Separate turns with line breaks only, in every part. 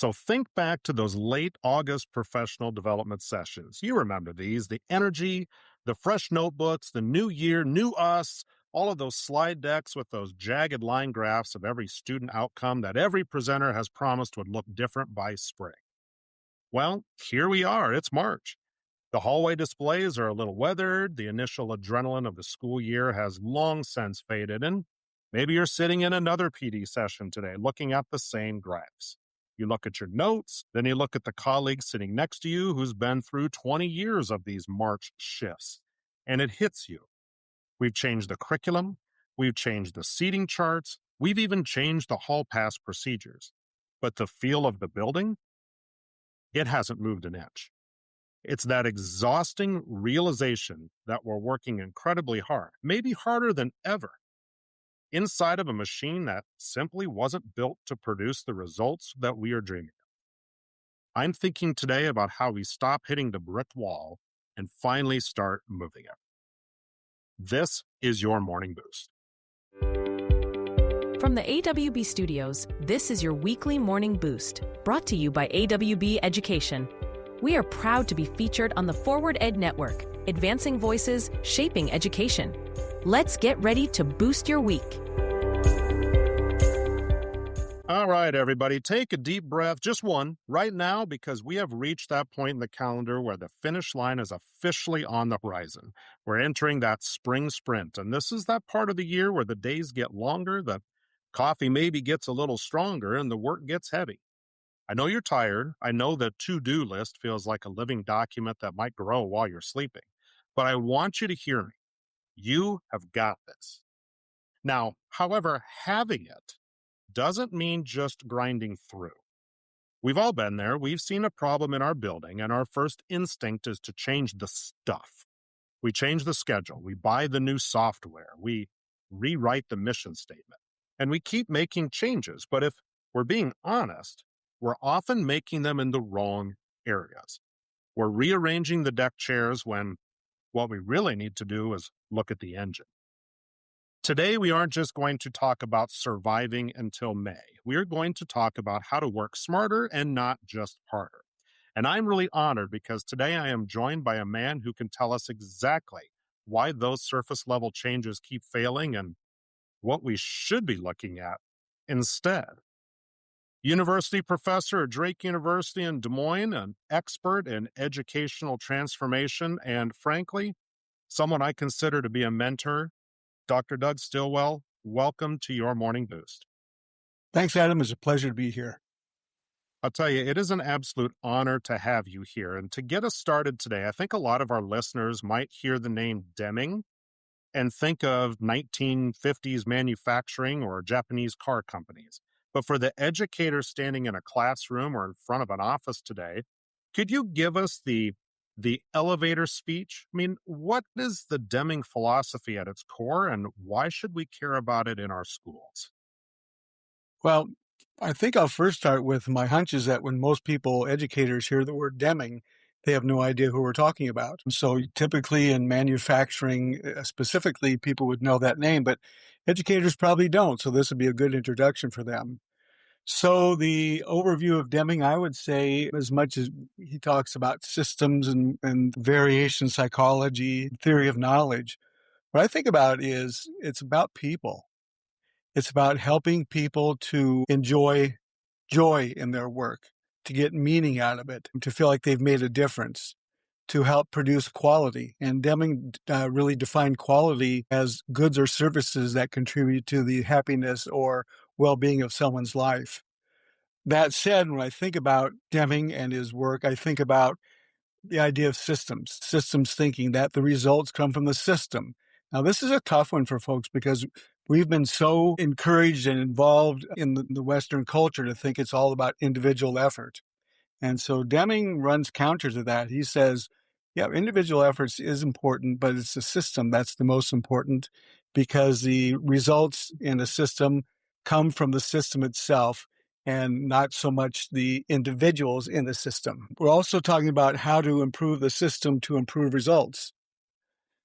So think back to those late August professional development sessions. You remember these, the energy, the fresh notebooks, the new year, new us, all of those slide decks with those jagged line graphs of every student outcome that every presenter has promised would look different by spring. Well, here we are. It's March. The hallway displays are a little weathered. The initial adrenaline of the school year has long since faded, and maybe you're sitting in another PD session today looking at the same graphs. You look at your notes, then you look at the colleague sitting next to you who's been through 20 years of these March shifts, and it hits you. We've changed the curriculum, we've changed the seating charts, we've even changed the hall pass procedures. But the feel of the building, it hasn't moved an inch. It's that exhausting realization that we're working incredibly hard, maybe harder than ever, inside of a machine that simply wasn't built to produce the results that we are dreaming of. I'm thinking today about how we stop hitting the brick wall and finally start moving it. This is your Morning Boost.
From the AWB studios, this is your weekly Morning Boost, brought to you by AWB Education. We are proud to be featured on the Forward Ed Network, advancing voices, shaping education. Let's get ready to boost your week.
All right, everybody, take a deep breath, just one, right now, because we have reached that point in the calendar where the finish line is officially on the horizon. We're entering that spring sprint, and this is that part of the year where the days get longer, the coffee maybe gets a little stronger, and the work gets heavy. I know you're tired. I know the to-do list feels like a living document that might grow while you're sleeping. But I want you to hear me. You have got this. Now, however, having it doesn't mean just grinding through. We've all been there. We've seen a problem in our building, and our first instinct is to change the stuff. We change the schedule. We buy the new software. We rewrite the mission statement. And we keep making changes. But if we're being honest, we're often making them in the wrong areas. We're rearranging the deck chairs when what we really need to do is look at the engine. Today, we aren't just going to talk about surviving until May. We are going to talk about how to work smarter and not just harder. And I'm really honored because today I am joined by a man who can tell us exactly why those surface level changes keep failing and what we should be looking at instead. University professor at Drake University in Des Moines, an expert in educational transformation, and frankly, someone I consider to be a mentor, Dr. Doug Stilwell, welcome to your Morning Boost.
Thanks, Adam. It's a pleasure to be here.
I'll tell you, it is an absolute honor to have you here. And to get us started today, I think a lot of our listeners might hear the name Deming and think of 1950s manufacturing or Japanese car companies. But for the educators standing in a classroom or in front of an office today, could you give us the elevator speech? I mean, what is the Deming philosophy at its core, and why should we care about it in our schools?
Well, I think I'll first start with my hunch is that when most people, educators, hear the word Deming, they have no idea who we're talking about. So typically in manufacturing, specifically, people would know that name, but educators probably don't. So this would be a good introduction for them. So the overview of Deming, I would say, as much as he talks about systems and variation psychology, theory of knowledge, what I think about is it's about people. It's about helping people to enjoy joy in their work, to get meaning out of it, to feel like they've made a difference, to help produce quality. And Deming really defined quality as goods or services that contribute to the happiness or well-being of someone's life. That said, when I think about Deming and his work, I think about the idea of systems thinking, that the results come from the system. Now, this is a tough one for folks because we've been so encouraged and involved in the Western culture to think it's all about individual effort. And so Deming runs counter to that. He says, yeah, individual efforts is important, but it's the system that's the most important because the results in a system come from the system itself and not so much the individuals in the system. We're also talking about how to improve the system to improve results.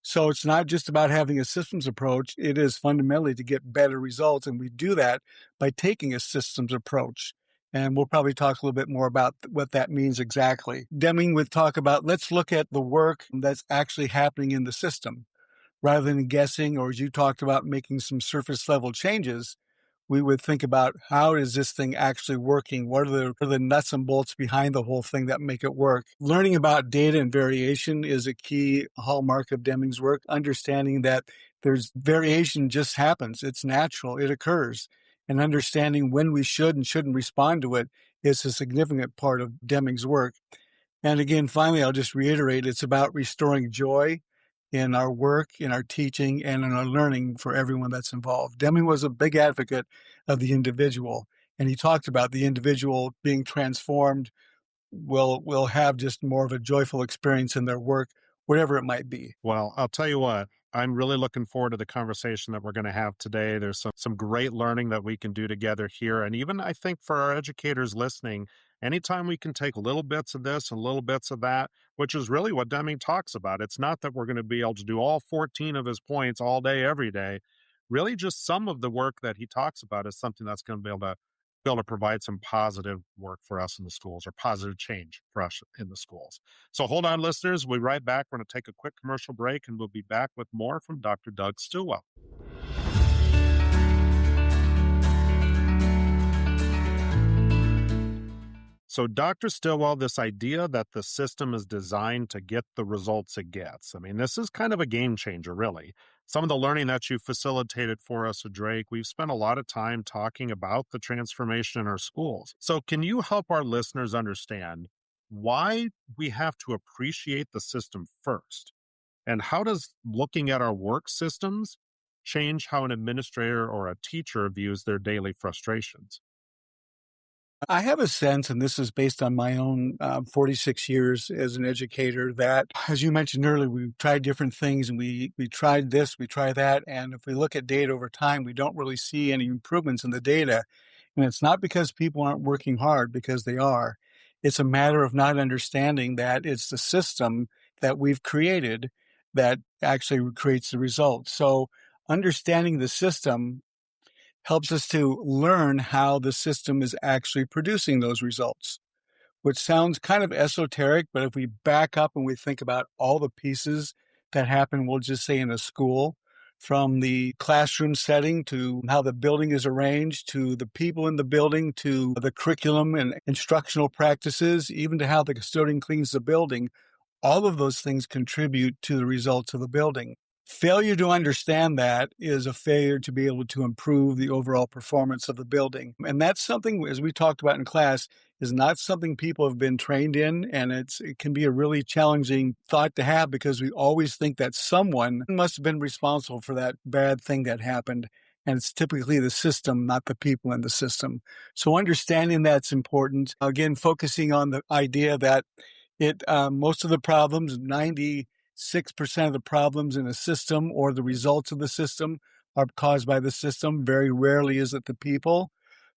So it's not just about having a systems approach. It is fundamentally to get better results. And we do that by taking a systems approach. And we'll probably talk a little bit more about what that means exactly. Deming would talk about, let's look at the work that's actually happening in the system. Rather than guessing, or as you talked about, making some surface level changes, we would think about how is this thing actually working? What are the nuts and bolts behind the whole thing that make it work? Learning about data and variation is a key hallmark of Deming's work, understanding that there's variation just happens. It's natural. It occurs. And understanding when we should and shouldn't respond to it is a significant part of Deming's work. And again, finally, I'll just reiterate, it's about restoring joy in our work, in our teaching, and in our learning for everyone that's involved. Deming was a big advocate of the individual, and he talked about the individual being transformed will have just more of a joyful experience in their work, whatever it might be.
Well, I'll tell you what, I'm really looking forward to the conversation that we're going to have today. There's some great learning that we can do together here. And even I think for our educators listening, anytime we can take little bits of this and little bits of that, which is really what Deming talks about. It's not that we're going to be able to do all 14 of his points all day, every day. Really, just some of the work that he talks about is something that's going to be able to provide some positive work for us in the schools, or positive change for us in the schools. So hold on, listeners. We'll be right back. We're going to take a quick commercial break, and we'll be back with more from Dr. Doug Stilwell. So, Dr. Stilwell, this idea that the system is designed to get the results it gets, I mean, this is kind of a game changer, really. Some of the learning that you facilitated for us at Drake, we've spent a lot of time talking about the transformation in our schools. So, can you help our listeners understand why we have to appreciate the system first? And how does looking at our work systems change how an administrator or a teacher views their daily frustrations?
I have a sense, and this is based on my own 46 years as an educator, that, as you mentioned earlier, we've tried different things, and we tried this, we try that, and if we look at data over time, we don't really see any improvements in the data. And it's not because people aren't working hard, because they are. It's a matter of not understanding that it's the system that we've created that actually creates the results. So understanding the system helps us to learn how the system is actually producing those results, which sounds kind of esoteric, but if we back up and we think about all the pieces that happen, we'll just say in a school, from the classroom setting to how the building is arranged, to the people in the building, to the curriculum and instructional practices, even to how the custodian cleans the building, all of those things contribute to the results of the building. Failure to understand that is a failure to be able to improve the overall performance of the building. And that's something, as we talked about in class, is not something people have been trained in. And it can be a really challenging thought to have, because we always think that someone must have been responsible for that bad thing that happened. And it's typically the system, not the people in the system. So understanding that's important. Again, focusing on the idea that most of the problems, 96% of the problems in a system or the results of the system are caused by the system. Very rarely is it the people.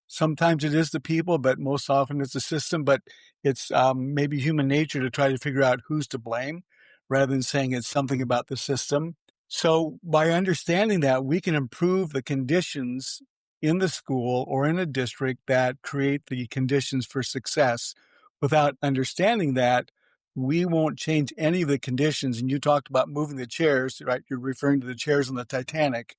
Sometimes it is the people, but most often it's the system. But it's maybe human nature to try to figure out who's to blame rather than saying it's something about the system. So by understanding that, we can improve the conditions in the school or in a district that create the conditions for success. Without understanding that, we won't change any of the conditions. And you talked about moving the chairs, right? You're referring to the chairs on the Titanic.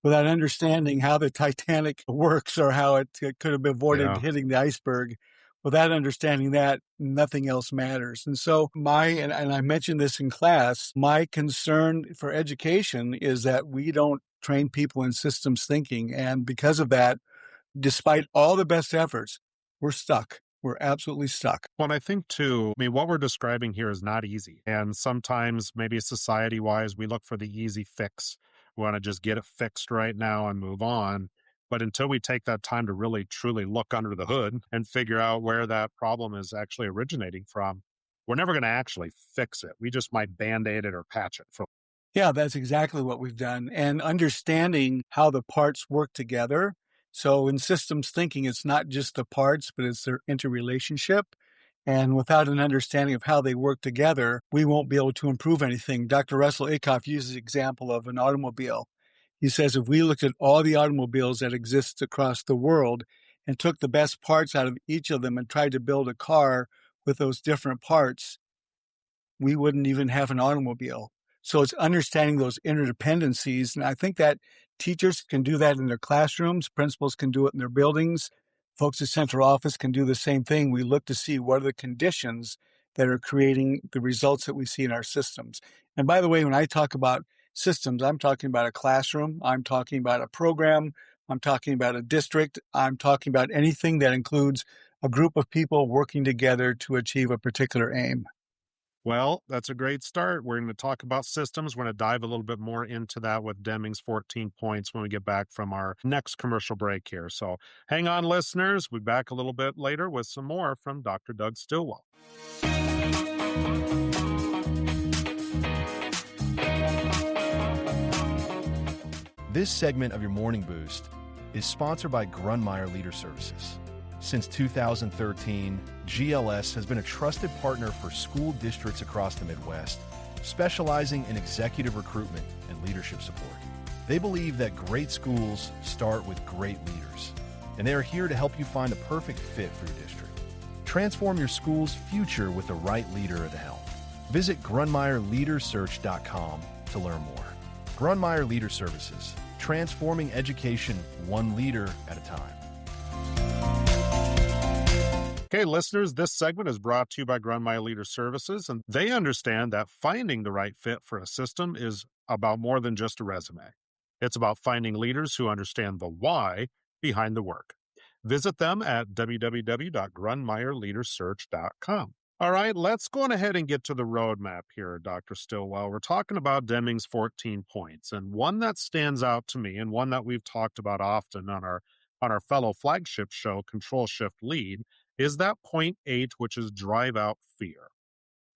Without understanding how the Titanic works or how it could have avoided hitting the iceberg, without understanding that, nothing else matters. And so and I mentioned this in class, my concern for education is that we don't train people in systems thinking. And because of that, despite all the best efforts, we're stuck. We're absolutely stuck.
Well, I think too, I mean, what we're describing here is not easy. And sometimes, maybe society wise, we look for the easy fix. We want to just get it fixed right now and move on. But until we take that time to really, truly look under the hood and figure out where that problem is actually originating from, we're never going to actually fix it. We just might band-aid it or patch it.
Yeah, that's exactly what we've done. And understanding how the parts work together. So in systems thinking, it's not just the parts, but it's their interrelationship. And without an understanding of how they work together, we won't be able to improve anything. Dr. Russell Ackoff uses the example of an automobile. He says if we looked at all the automobiles that exist across the world and took the best parts out of each of them and tried to build a car with those different parts, we wouldn't even have an automobile. So it's understanding those interdependencies. And I think that teachers can do that in their classrooms, principals can do it in their buildings, folks at central office can do the same thing. We look to see what are the conditions that are creating the results that we see in our systems. And by the way, when I talk about systems, I'm talking about a classroom, I'm talking about a program, I'm talking about a district, I'm talking about anything that includes a group of people working together to achieve a particular aim.
Well, that's a great start. We're going to talk about systems. We're going to dive a little bit more into that with Deming's 14 points when we get back from our next commercial break here. So hang on, listeners. We'll be back a little bit later with some more from Dr. Doug Stilwell.
This segment of your Morning Boost is sponsored by Grunmeyer Leader Services. Since 2013, GLS has been a trusted partner for school districts across the Midwest, specializing in executive recruitment and leadership support. They believe that great schools start with great leaders, and they are here to help you find the perfect fit for your district. Transform your school's future with the right leader at the helm. Visit GrunmeyerLeaderSearch.com to learn more. Grunmeyer Leader Services, transforming education one leader at a time.
Okay, listeners, this segment is brought to you by Grunmeyer Leader Services, and they understand that finding the right fit for a system is about more than just a resume. It's about finding leaders who understand the why behind the work. Visit them at www.grunmeyerleadersearch.com. All right, let's go on ahead and get to the roadmap here, Dr. Stilwell. We're talking about Deming's 14 points, and one that stands out to me and one that we've talked about often on our fellow flagship show, Control Shift Lead, is that point 8, which is drive out fear.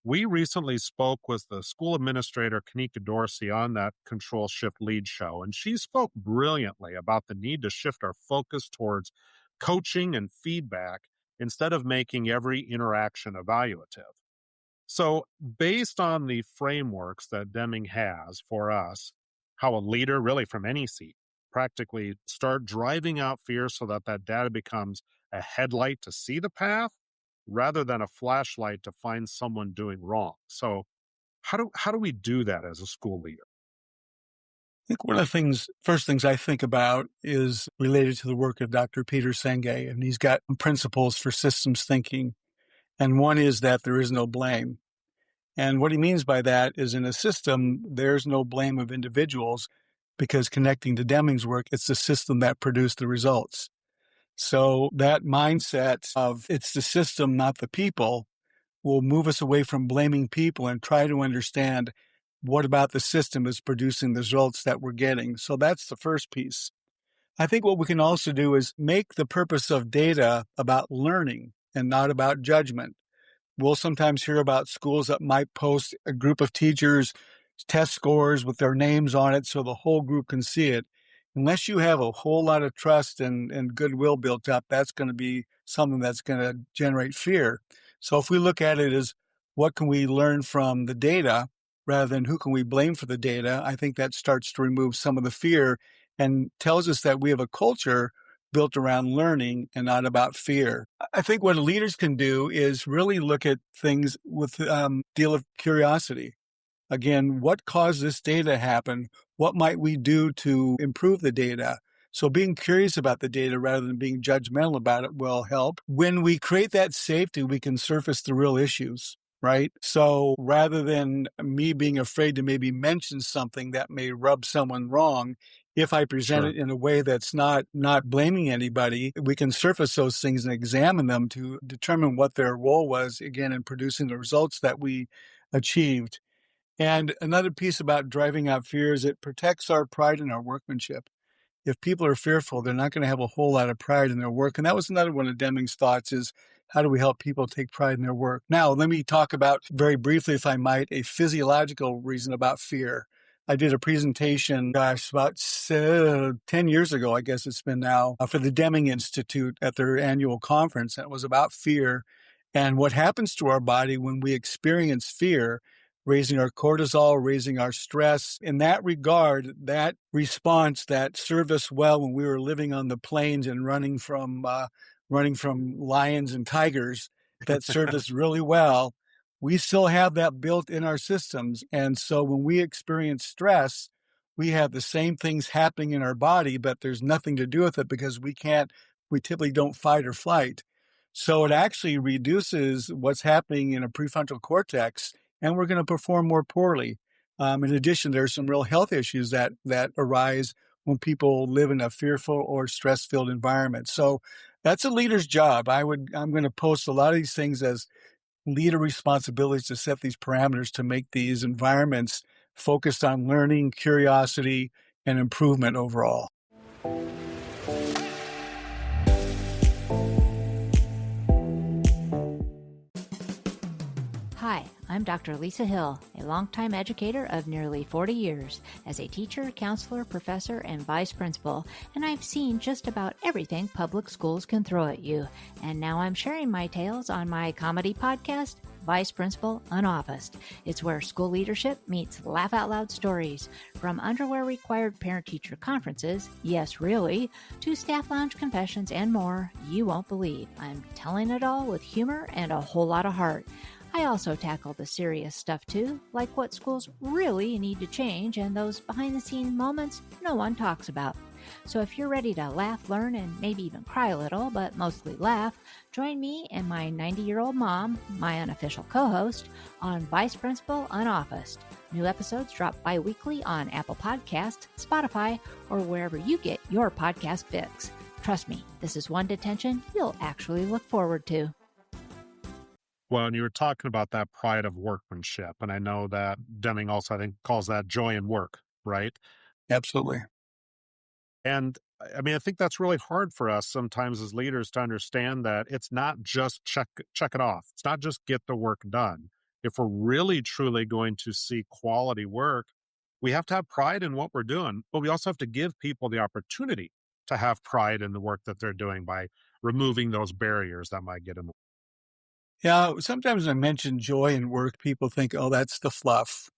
We recently spoke with the school administrator, Kanika Dorsey, on that Control Shift Lead show, and she spoke brilliantly about the need to shift our focus towards coaching and feedback instead of making every interaction evaluative. So, based on the frameworks that Deming has for us, how a leader, really from any seat, practically start driving out fear so that that data becomes a headlight to see the path rather than a flashlight to find someone doing wrong. So how do we do that as a school leader?
I think one of the first things I think about is related to the work of Dr. Peter Senge, and he's got principles for systems thinking. And one is that there is no blame. And what he means by that is in a system, there's no blame of individuals because connecting to Deming's work, it's the system that produced the results. So that mindset of it's the system, not the people, will move us away from blaming people and try to understand what about the system is producing the results that we're getting. So that's the first piece. I think what we can also do is make the purpose of data about learning and not about judgment. We'll sometimes hear about schools that might post a group of teachers' test scores with their names on it so the whole group can see it. Unless you have a whole lot of trust and goodwill built up, that's going to be something that's going to generate fear. So if we look at it as what can we learn from the data rather than who can we blame for the data, I think that starts to remove some of the fear and tells us that we have a culture built around learning and not about fear. I think what leaders can do is really look at things with a deal of curiosity. Again, what caused this data to happen? What might we do to improve the data? So being curious about the data rather than being judgmental about it will help. When we create that safety, we can surface the real issues, right? So rather than me being afraid to maybe mention something that may rub someone wrong, if I present it in a way that's not blaming anybody, we can surface those things and examine them to determine what their role was, again, in producing the results that we achieved. And another piece about driving out fear is it protects our pride in our workmanship. If people are fearful, they're not going to have a whole lot of pride in their work. And that was another one of Deming's thoughts is how do we help people take pride in their work? Now, let me talk about very briefly, if I might, a physiological reason about fear. I did a presentation, about 10 years ago, I guess it's been now, for the Deming Institute at their annual conference. And it was about fear and what happens to our body when we experience fear. raising our cortisol, raising our stress. In that regard, that response that served us well when we were living on the plains and running from lions and tigers, that served us really well. We still have that built in our systems. And so when we experience stress, we have the same things happening in our body, but there's nothing to do with it because we typically don't fight or flight. So it actually reduces what's happening in a prefrontal cortex, and we're going to perform more poorly. In addition, there's some real health issues that arise when people live in a fearful or stress-filled environment. So that's a leader's job. I'm going to post a lot of these things as leader responsibilities to set these parameters to make these environments focused on learning, curiosity, and improvement overall.
Hi, I'm Dr. Lisa Hill, a longtime educator of nearly 40 years as a teacher, counselor, professor, and vice principal, and I've seen just about everything public schools can throw at you. And now I'm sharing my tales on my comedy podcast, Vice Principal Unofficed. It's where school leadership meets laugh out loud stories. From underwear required parent teacher conferences, yes, really, to staff lounge confessions and more, you won't believe. I'm telling it all with humor and a whole lot of heart. I also tackle the serious stuff too, like what schools really need to change and those behind-the-scenes moments no one talks about. So if you're ready to laugh, learn, and maybe even cry a little, but mostly laugh, join me and my 90-year-old mom, my unofficial co-host, on Vice Principal Unofficed. New episodes drop bi-weekly on Apple Podcasts, Spotify, or wherever you get your podcast fix. Trust me, this is one detention you'll actually look forward to.
Well, and you were talking about that pride of workmanship, and I know that Deming also, I think, calls that joy in work, right?
Absolutely.
And I mean, I think that's really hard for us sometimes as leaders to understand that it's not just check it off. It's not just get the work done. If we're really truly going to see quality work, we have to have pride in what we're doing, but we also have to give people the opportunity to have pride in the work that they're doing by removing those barriers that might get in the way.
Yeah, sometimes I mention joy in work, people think, oh, that's the fluff.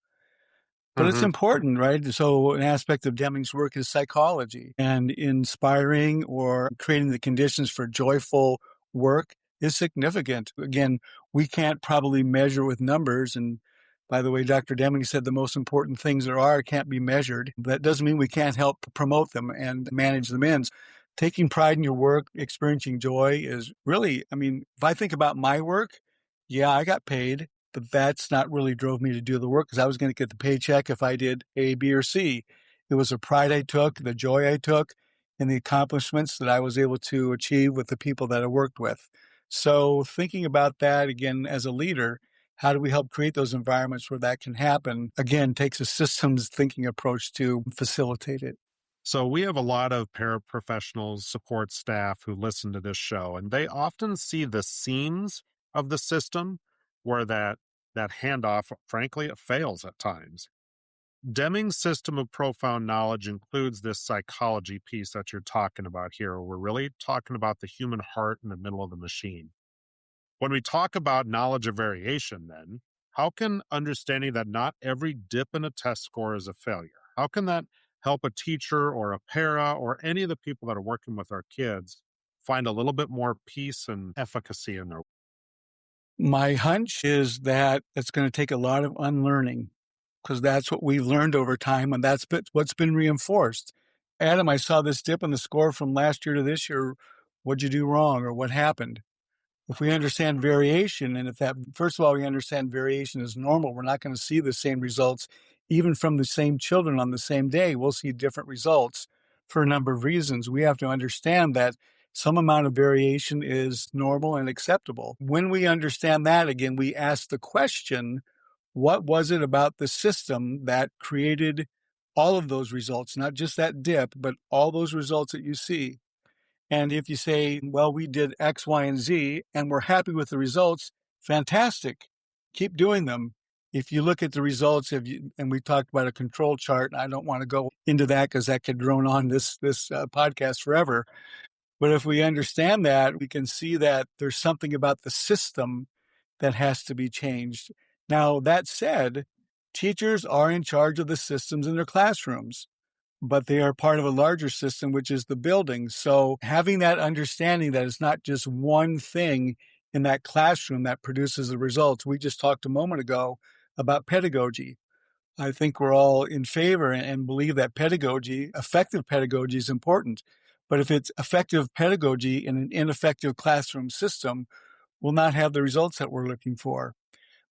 But it's important, right? So an aspect of Deming's work is psychology, and inspiring or creating the conditions for joyful work is significant. Again, we can't probably measure with numbers. And by the way, Dr. Deming said the most important things there are can't be measured. That doesn't mean we can't help promote them and manage them in. Taking pride in your work, experiencing joy is really, I mean, if I think about my work, yeah, I got paid. But that's not really drove me to do the work because I was going to get the paycheck if I did A, B, or C. It was the pride I took, the joy I took, and the accomplishments that I was able to achieve with the people that I worked with. So thinking about that again as a leader, how do we help create those environments where that can happen? Again, takes a systems thinking approach to facilitate it.
So we have a lot of paraprofessionals, support staff who listen to this show, and they often see the seams of the system where that handoff, frankly, it fails at times. Deming's system of profound knowledge includes this psychology piece that you're talking about here. We're really talking about the human heart in the middle of the machine. When we talk about knowledge of variation, then, how can understanding that not every dip in a test score is a failure? How can that help a teacher or a para or any of the people that are working with our kids find a little bit more peace and efficacy in their work?
My hunch is that it's going to take a lot of unlearning because that's what we've learned over time, and that's what's been reinforced. Adam, I saw this dip in the score from last year to this year. What'd you do wrong or what happened? If we understand variation, and first of all, we understand variation is normal, we're not going to see the same results even from the same children on the same day. We'll see different results for a number of reasons. We have to understand that some amount of variation is normal and acceptable. When we understand that, again, we ask the question, what was it about the system that created all of those results, not just that dip, but all those results that you see? And if you say, well, we did X, Y, and Z, and we're happy with the results, fantastic. Keep doing them. If you look at the results, and we talked about a control chart, I don't want to go into that because that could drone on this podcast forever. But if we understand that, we can see that there's something about the system that has to be changed. Now, that said, Teachers are in charge of the systems in their classrooms, but they are part of a larger system, which is the building. So having that understanding that it's not just one thing in that classroom that produces the results. We just talked a moment ago about pedagogy. I think we're all in favor and believe that pedagogy, effective pedagogy, is important. But if it's effective pedagogy in an ineffective classroom system, we'll not have the results that we're looking for.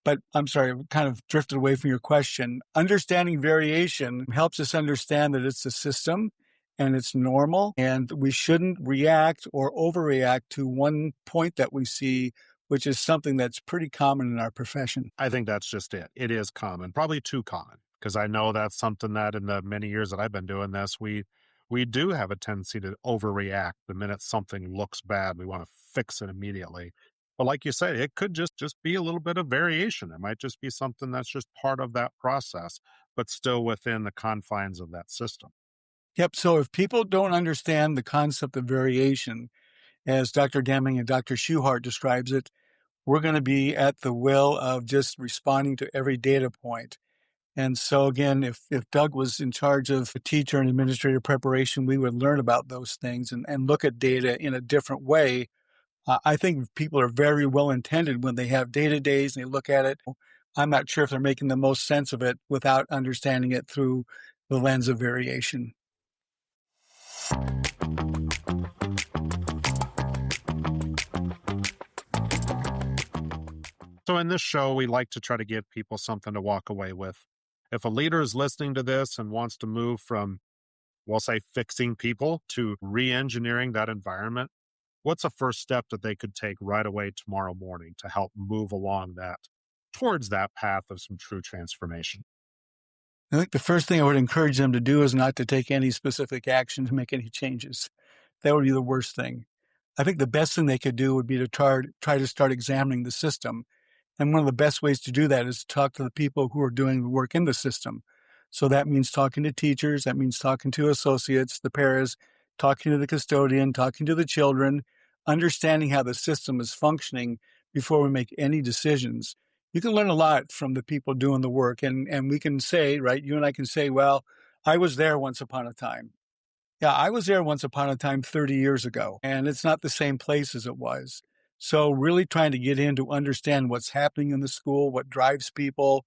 But I'm sorry, I kind of drifted away from your question. Understanding variation helps us understand that it's a system and it's normal, and we shouldn't react or overreact to one point that we see, which is something that's pretty common in our profession.
I think that's just it. It is common, probably too common, because I know that's something that in the many years that I've been doing this, we do have a tendency to overreact the minute something looks bad. We want to fix it immediately. But like you say, it could just be a little bit of variation. It might just be something that's just part of that process, but still within the confines of that system.
Yep. So if people don't understand the concept of variation, as Dr. Deming and Dr. Schuhart describes it, we're going to be at the will of just responding to every data point. And so again, if Doug was in charge of the teacher and administrator preparation, we would learn about those things and look at data in a different way. I think people are very well intended when they have data days and they look at it. I'm not sure if they're making the most sense of it without understanding it through the lens of variation.
So in this show, we like to try to give people something to walk away with. If a leader is listening to this and wants to move from, we'll say, fixing people to re-engineering that environment, what's a first step that they could take right away tomorrow morning to help move along that towards that path of some true transformation?
I think the first thing I would encourage them to do is not to take any specific action to make any changes. That would be the worst thing. I think the best thing they could do would be to try to start examining the system. And one of the best ways to do that is to talk to the people who are doing the work in the system. So that means talking to teachers, that means talking to associates, the paras, talking to the custodian, talking to the children, understanding how the system is functioning before we make any decisions. You can learn a lot from the people doing the work. And we can say, right, you and I can say, well, I was there once upon a time. Yeah, I was there once upon a time 30 years ago, and it's not the same place as it was. So really trying to get in to understand what's happening in the school, what drives people,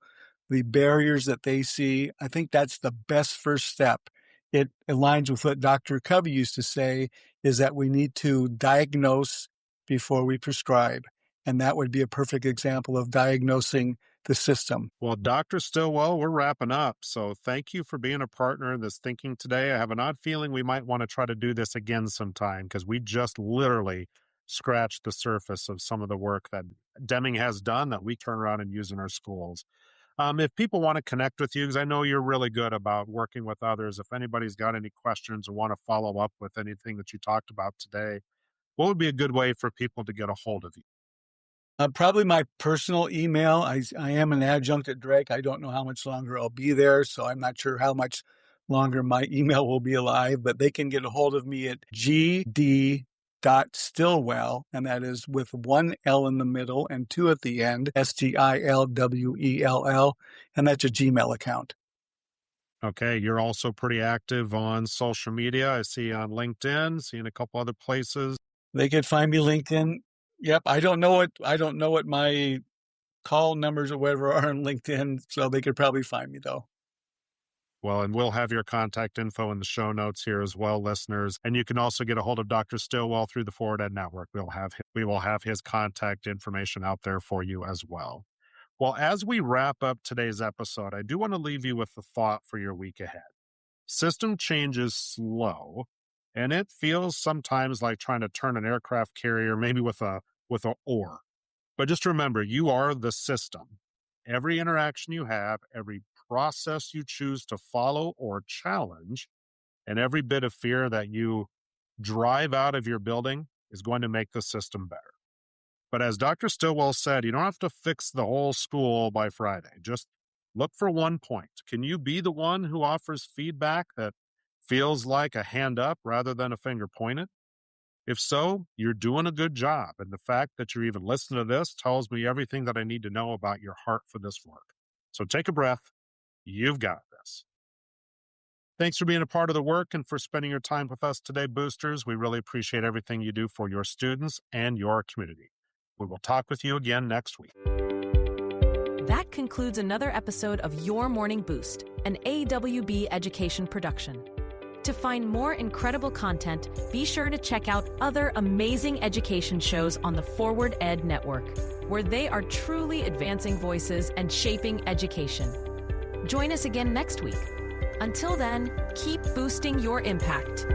the barriers that they see. I think that's the best first step. It aligns with what Dr. Covey used to say, is that we need to diagnose before we prescribe. And that would be a perfect example of diagnosing the system.
Well, Dr. Stilwell, we're wrapping up. So thank you for being a partner in this thinking today. I have an odd feeling we might want to try to do this again sometime because we just literally scratched the surface of some of the work that Deming has done that we turn around and use in our schools. If people want to connect with you, because I know you're really good about working with others, if anybody's got any questions or want to follow up with anything that you talked about today, what would be a good way for people to get a hold of you?
Probably my personal email. I am an adjunct at Drake. I don't know how much longer I'll be there, so I'm not sure how much longer my email will be alive, but they can get a hold of me at gd.stillwell, and that is with one L in the middle and two at the end, STILWELL, and that's a Gmail account.
Okay, you're also pretty active on social media. I see on LinkedIn, seeing a couple other places.
They could find me LinkedIn. Yep, I don't know what my call numbers or whatever are on LinkedIn, so they could probably find me though.
Well, and we'll have your contact info in the show notes here as well, listeners. And you can also get a hold of Dr. Stilwell through the Forward Ed Network. We will have his contact information out there for you as well. Well, as we wrap up today's episode, I do want to leave you with a thought for your week ahead. System change is slow, and it feels sometimes like trying to turn an aircraft carrier maybe with an oar. But just remember, you are the system. Every interaction you have, every process you choose to follow or challenge, and every bit of fear that you drive out of your building is going to make the system better. But as Dr. Stilwell said, you don't have to fix the whole school by Friday. Just look for one point. Can you be the one who offers feedback that feels like a hand up rather than a finger pointed? If so, you're doing a good job. And the fact that you're even listening to this tells me everything that I need to know about your heart for this work. So take a breath, You've got this. Thanks for being a part of the work and for spending your time with us today, boosters. We really appreciate everything you do for your students and your community. We will talk with you again next week.
That concludes another episode of Your Morning Boost, an AWB education production. To find more incredible content, be sure to check out other amazing education shows on the Forward Ed Network, where they are truly advancing voices and shaping education. Join us again next week. Until then, keep boosting your impact.